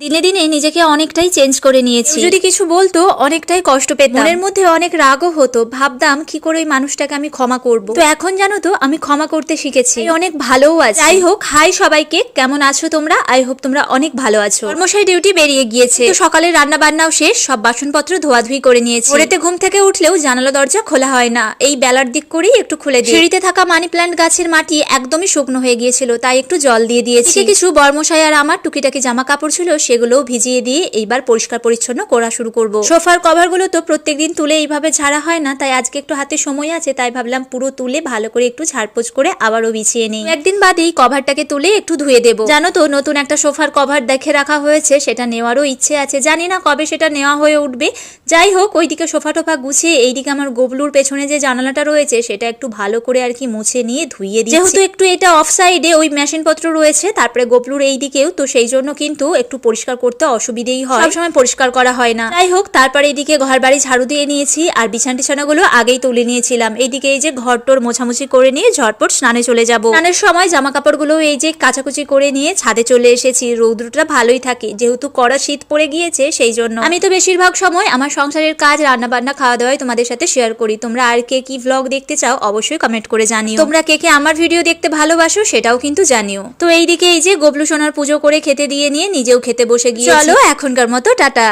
দিনে দিনে নিজেকে অনেকটাই চেঞ্জ করে নিয়েছি। যদি কিছু বলতো অনেকটাই কষ্ট পেতাম, মনের মধ্যে অনেক রাগও হতো, ভাবতাম কি করে ওই মানুষটাকে আমি ক্ষমা করব। তো এখন জানো তো আমি ক্ষমা করতে শিখেছি, অনেক ভালোও আছি। যাই হোক, হাই সবাইকে, কেমন আছো তোমরা? আই হোপ তোমরা অনেক ভালো আছো। কর্মশাই ডিউটি বেরিয়ে গিয়েছে, তো সকালে রান্না বান্নাও শেষ, সব বাসনপত্র ধোয়াধুয়ি করে নিয়েছি। ভোরেতে ঘুম থেকে উঠলেও জানালা দরজা খোলা হয় না, এই বেলার দিক করেই একটু খুলে দিই। সিঁড়িতে থাকা মানি প্ল্যান্ট গাছের মাটি একদমই শুকনো হয়ে গিয়েছিল, তাই একটু জল দিয়ে দিয়েছি। কিছু বর্মশাই আর আমার টুকিটাকি জামা কাপড় ছিল, সেগুলোও ভিজিয়ে দিয়ে এইবার পরিষ্কার পরিচ্ছন্ন করা শুরু করব। সোফার কভারগুলো তো প্রত্যেকদিন তুলে এইভাবে ঝাড়া হয় না, তাই আজকে একটু হাতে সময় আছে, তাই ভাবলাম পুরো তুলে ভালো করে একটু ঝাড়পোছ করে আবারও বিছিয়ে নিই। একদিন বাদেই কভারটাকে তুলে একটু ধুয়ে দেবো। জানো তো নতুন একটা সোফার কভার দেখে রাখা হয়েছে, সেটা নেওয়ারও ইচ্ছে আছে, জানি না কবে সেটা নেওয়া হয়ে উঠবে। যাই হোক, ওইদিকে সোফা টোফা গুছিয়ে এইদিকে আমার গোবলুর পেছনে যে জানালাটা রয়েছে সেটা একটু ভালো করে আর কি মুছে নিয়ে ধুইয়ে দিই। যেহেতু একটু এটা অফ সাইডে ওই মেশিন পত্র রয়েছে, তারপরে গোবলুর এইদিকেও, তো সেই জন্য কিন্তু একটু পরিষ্কার করতে অসুবিধেই হয়, সবসময় পরিষ্কার করা হয় না। যাই হোক, তারপরে এদিকে ঘর বাড়ি ঝাড়ু দিয়ে নিয়েছি আর বিছানাগুলো আগেই তুলে নিয়েছিলাম। এইদিকে এই যে ঘরটোর মোছামুছি করে নিয়ে ঝটপট স্নানে চলে যাব। স্নানের সময় জামা কাপড়গুলো এই যে কাচাকুচি করে নিয়ে ছাদে চলে এসেছি। রৌদ্রটা ভালোই থাকে, যেহেতু কড়া শীত পড়ে গিয়েছে, সেই জন্য আমি তো বেশিরভাগ সময় আমার সংসারের কাজ, রান্না বান্না, খাওয়া দাওয়াই তোমাদের সাথে শেয়ার করি। তোমরা আর কে কি ভ্লগ দেখতে চাও অবশ্যই কমেন্ট করে জানিও। তোমরা কে কে আমার ভিডিও দেখতে ভালোবাসো সেটাও কিন্তু জানিও। তো এইদিকে এই যে গোবলু সোনার পুজো করে খেতে দিয়ে নিয়ে নিজেও খেতে বসে গিয়ে, চলো এখনকার মতো টাটা।